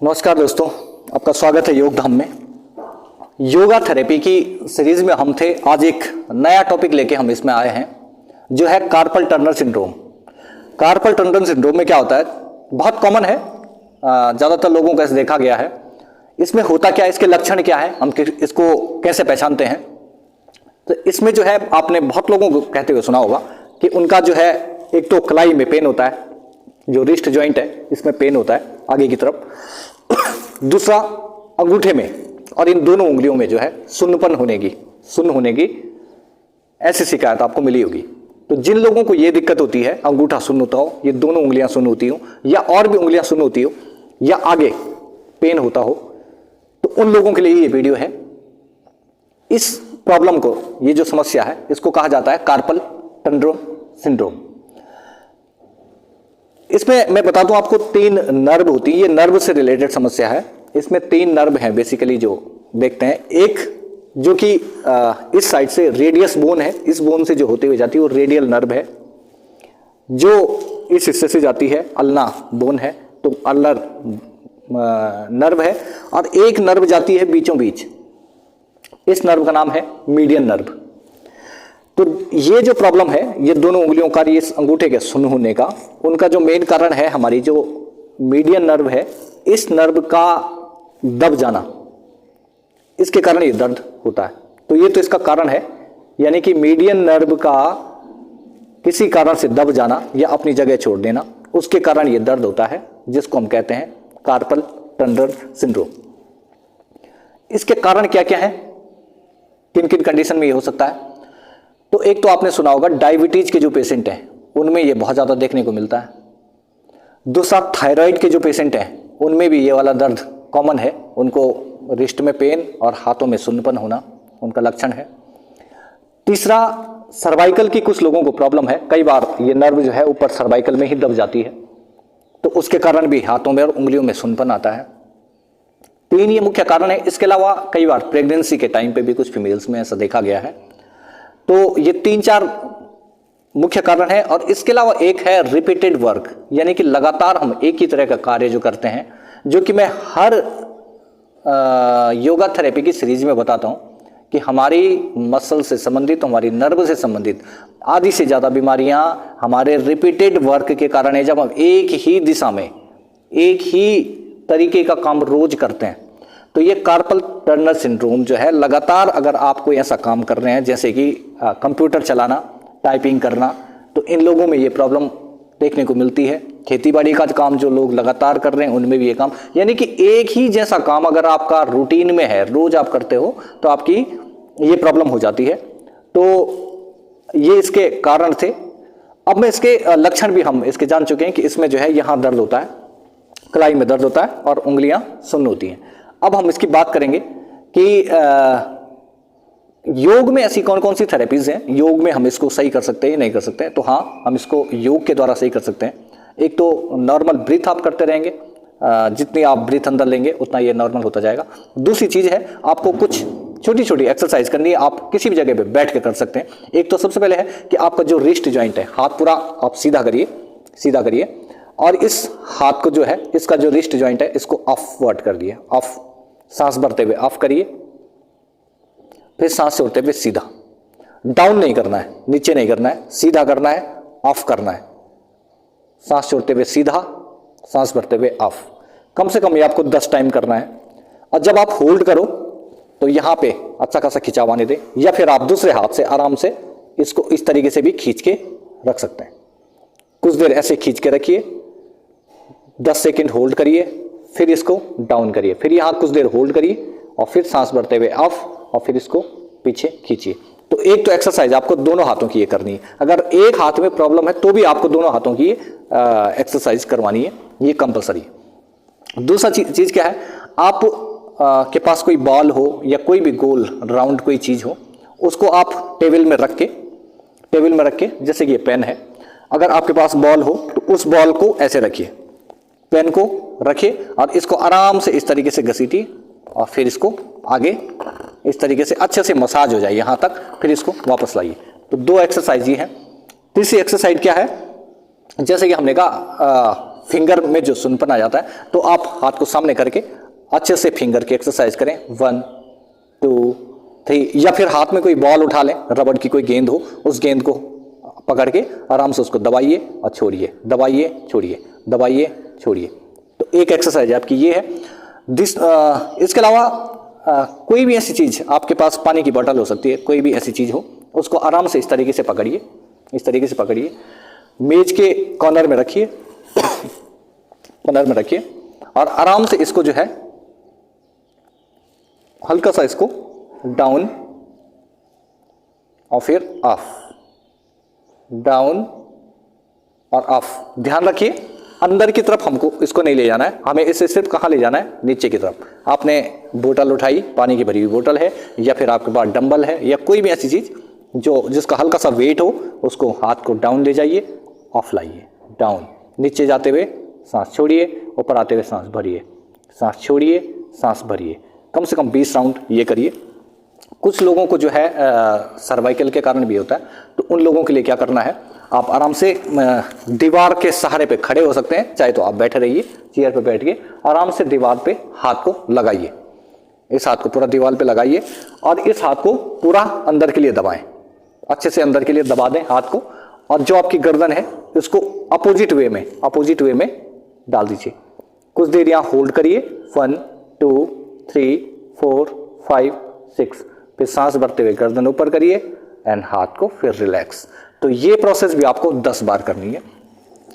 नमस्कार दोस्तों, आपका स्वागत है योग धाम में। योगा थेरेपी की सीरीज में हम थे। आज एक नया टॉपिक लेके हम इसमें आए हैं जो है कार्पल टनर सिंड्रोम। कार्पल टनर सिंड्रोम में क्या होता है, बहुत कॉमन है, ज़्यादातर लोगों का देखा गया है। इसमें होता क्या है, इसके लक्षण क्या है, हम इसको कैसे पहचानते हैं। तो इसमें जो है आपने बहुत लोगों को कहते हुए सुना होगा कि उनका जो है एक तो कलाई में पेन होता है, जो रिस्ट जॉइंट है इसमें पेन होता है आगे की तरफ, दूसरा अंगूठे में और इन दोनों उंगलियों में जो है सुन्न होने की ऐसी शिकायत आपको मिली होगी। तो जिन लोगों को ये दिक्कत होती है, अंगूठा सुन्न होता हो, ये दोनों उंगलियां सुन्न होती हो, या और भी उंगलियां सुन्न होती हो, या आगे पेन होता हो, तो उन लोगों के लिए ये वीडियो है। इस प्रॉब्लम को, ये जो समस्या है, इसको कहा जाता है कार्पल टनर सिंड्रोम। इसमें मैं बता दूं आपको, 3 नर्व होती है। ये नर्व से रिलेटेड समस्या है। इसमें 3 नर्व हैं बेसिकली जो देखते हैं। एक जो कि इस साइड से रेडियस बोन है, इस बोन से जो होते हुए जाती है वो रेडियल नर्व है। जो इस हिस्से से जाती है अल्ना बोन है, तो अल्नर नर्व है। और एक नर्व जाती है बीचों बीच, इस नर्व का नाम है मीडियन नर्व। तो ये जो प्रॉब्लम है, ये दोनों उंगलियों का, ये अंगूठे के सुन्न होने का, उनका जो मेन कारण है हमारी जो मीडियन नर्व है, इस नर्व का दब जाना, इसके कारण ये दर्द होता है। तो ये तो इसका कारण है, यानी कि मीडियन नर्व का किसी कारण से दब जाना या अपनी जगह छोड़ देना, उसके कारण ये दर्द होता है, जिसको हम कहते हैं कार्पल टनर सिंड्रोम। इसके कारण क्या क्या है, किन किन कंडीशन में ये हो सकता है। तो एक तो आपने सुना होगा, डायबिटीज के जो पेशेंट हैं उनमें ये बहुत ज़्यादा देखने को मिलता है। दूसरा, थायराइड के जो पेशेंट हैं उनमें भी ये वाला दर्द कॉमन है, उनको रिस्ट में पेन और हाथों में सुन्नपन होना उनका लक्षण है। तीसरा, सर्वाइकल की कुछ लोगों को प्रॉब्लम है, कई बार ये नर्व जो है ऊपर सर्वाइकल में ही दब जाती है, तो उसके कारण भी हाथों में और उंगलियों में सुन्नपन आता है। 3 ये मुख्य कारण है। इसके अलावा कई बार प्रेगनेंसी के टाइम पे भी कुछ फीमेल्स में ऐसा देखा गया है। तो ये 3-4 मुख्य कारण है। और इसके अलावा एक है रिपीटेड वर्क, यानी कि लगातार हम एक ही तरह का कार्य जो करते हैं, जो कि मैं हर योगा थेरेपी की सीरीज में बताता हूं कि हमारी मसल से संबंधित, हमारी नर्व से संबंधित आधी से ज़्यादा बीमारियां हमारे रिपीटेड वर्क के कारण है। जब हम एक ही दिशा में एक ही तरीके का काम रोज करते हैं, तो ये कार्पल टनर सिंड्रोम जो है, लगातार अगर आप कोई ऐसा काम कर रहे हैं जैसे कि कंप्यूटर चलाना, टाइपिंग करना, तो इन लोगों में ये प्रॉब्लम देखने को मिलती है। खेतीबाड़ी का काम जो लोग लगातार कर रहे हैं उनमें भी ये काम, यानी कि एक ही जैसा काम अगर आपका रूटीन में है, रोज आप करते हो, तो आपकी ये प्रॉब्लम हो जाती है। तो ये इसके कारण थे। अब मैं इसके लक्षण भी हम इसके जान चुके हैं कि इसमें जो है यहाँ दर्द होता है, कलाई में दर्द होता है और उंगलियां सुन्न होती हैं। अब हम इसकी बात करेंगे कि योग में ऐसी कौन कौन सी थेरेपीज हैं, योग में हम इसको सही कर सकते हैं या नहीं कर सकते हैं। तो हाँ, हम इसको योग के द्वारा सही कर सकते हैं। एक तो नॉर्मल ब्रीथ आप करते रहेंगे, जितनी आप ब्रीथ अंदर लेंगे उतना ये नॉर्मल होता जाएगा। दूसरी चीज़ है, आपको कुछ छोटी छोटी एक्सरसाइज करनी है, आप किसी भी जगह पे बैठ के कर सकते हैं। एक तो सबसे पहले है कि आपका जो रिस्ट जॉइंट है, हाथ पूरा आप सीधा करिए और इस हाथ को जो है, इसका जो रिस्ट जॉइंट है, इसको ऑफवर्ड कर दिए, ऑफ, सांस भरते हुए ऑफ करिए, फिर सांस छोड़ते हुए सीधा, डाउन नहीं करना है, नीचे नहीं करना है, सीधा करना है, ऑफ करना है, सांस छोड़ते हुए सीधा, सांस भरते हुए ऑफ। कम से कम ये आपको 10 टाइम करना है। और जब आप होल्ड करो तो यहां पे अच्छा खासा खिंचाव आने दें, या फिर आप दूसरे हाथ से आराम से इसको इस तरीके से भी खींच के रख सकते हैं। कुछ देर ऐसे खींच के रखिए, 10 सेकेंड होल्ड करिए, फिर इसको डाउन करिए, फिर यहां कुछ देर होल्ड करिए और फिर सांस भरते हुए ऑफ, और फिर इसको पीछे खींचिए। तो एक तो एक्सरसाइज आपको दोनों हाथों की ये करनी है। अगर एक हाथ में प्रॉब्लम है तो भी आपको दोनों हाथों की एक्सरसाइज करवानी है, ये कंपलसरी है। दूसरा चीज क्या है, आप के पास कोई बॉल हो या कोई भी गोल राउंड कोई चीज हो, उसको आप टेबल में रख के, जैसे कि ये पेन है, अगर आपके पास बॉल हो तो उस बॉल को ऐसे रखिए, पेन को रखिए और इसको आराम से इस तरीके से घसीटिए और फिर इसको आगे इस तरीके से अच्छे से मसाज हो जाए यहां तक, फिर इसको वापस लाइए। तो 2 एक्सरसाइज ये है। तीसरी एक्सरसाइज क्या है, जैसे कि हमने कहा फिंगर में जो सुनपन आ जाता है, तो आप हाथ को सामने करके अच्छे से फिंगर की एक्सरसाइज करें। 1 2 3, या फिर हाथ में कोई बॉल उठा लें, रबड़ की कोई गेंद हो, उस गेंद को पकड़ के आराम से उसको दबाइए और छोड़िए, दबाइए छोड़िए, दबाइए छोड़िए। तो एक एक्सरसाइज आपकी ये है। इसके अलावा कोई भी ऐसी चीज़, आपके पास पानी की बोतल हो सकती है, कोई भी ऐसी चीज़ हो, उसको आराम से इस तरीके से पकड़िए, इस तरीके से पकड़िए, मेज के कॉर्नर में रखिए, कॉर्नर में रखिए और आराम से इसको जो है हल्का सा इसको डाउन और फिर ऑफ, डाउन और ऑफ। ध्यान रखिए अंदर की तरफ हमको इसको नहीं ले जाना है, हमें इसे सिर्फ कहाँ ले जाना है, नीचे की तरफ। आपने बोतल उठाई, पानी की भरी हुई बोतल है, या फिर आपके पास डंबल है, या कोई भी ऐसी चीज़ जो जिसका हल्का सा वेट हो, उसको हाथ को डाउन ले जाइए, ऑफ लाइए, डाउन, नीचे जाते हुए सांस छोड़िए, ऊपर आते हुए सांस भरिए, सांस छोड़िए, सांस भरिए। कम से कम 20 राउंड ये करिए। कुछ लोगों को जो है सर्वाइकल के कारण भी होता है, तो उन लोगों के लिए क्या करना है, आप आराम से दीवार के सहारे पे खड़े हो सकते हैं, चाहे तो आप बैठे रहिए, चेयर पे बैठ के आराम से दीवार पे हाथ को लगाइए, इस हाथ को पूरा दीवार पे लगाइए और इस हाथ को पूरा अंदर के लिए दबाएं, अच्छे से अंदर के लिए दबा दें हाथ को, और जो आपकी गर्दन है इसको अपोजिट वे में डाल दीजिए। कुछ देर यहाँ होल्ड करिए, 1 2 3 4 5 6, फिर सांस भरते हुए गर्दन ऊपर करिए एंड हाथ को फिर रिलैक्स। तो ये प्रोसेस भी आपको 10 बार करनी है।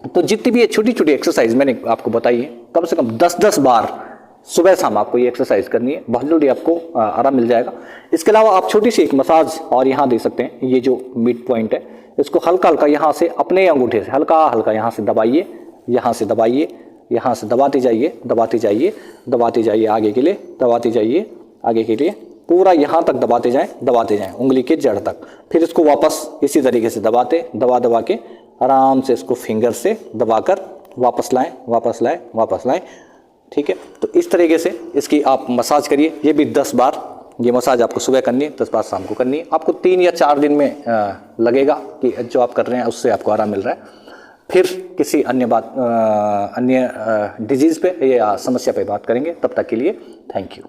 तो जितनी भी ये छोटी छोटी एक्सरसाइज मैंने आपको बताई है, कम से कम 10-10 बार सुबह शाम आपको ये एक्सरसाइज करनी है, बहुत जल्दी आपको आराम मिल जाएगा। इसके अलावा आप छोटी सी एक मसाज और यहाँ दे सकते हैं। ये जो मिड पॉइंट है, इसको हल्का हल्का यहाँ से अपने अंगूठे से हल्का हल्का यहाँ से दबाइए, यहाँ से दबाइए, यहाँ से दबाते जाइए, दबाते जाइए, दबाते जाइए, आगे के लिए दबाते जाइए, आगे के लिए पूरा यहाँ तक दबाते जाएं उंगली के जड़ तक। फिर इसको वापस इसी तरीके से दबा के आराम से इसको फिंगर से दबाकर वापस लाएं। ठीक है, तो इस तरीके से इसकी आप मसाज करिए। ये भी 10 बार ये मसाज आपको सुबह करनी है, 10 बार शाम को करनी है। आपको 3 या 4 दिन में लगेगा कि जो आप कर रहे हैं उससे आपको आराम मिल रहा है। फिर किसी अन्य डिजीज़ पे या समस्या पे बात करेंगे। तब तक के लिए थैंक यू।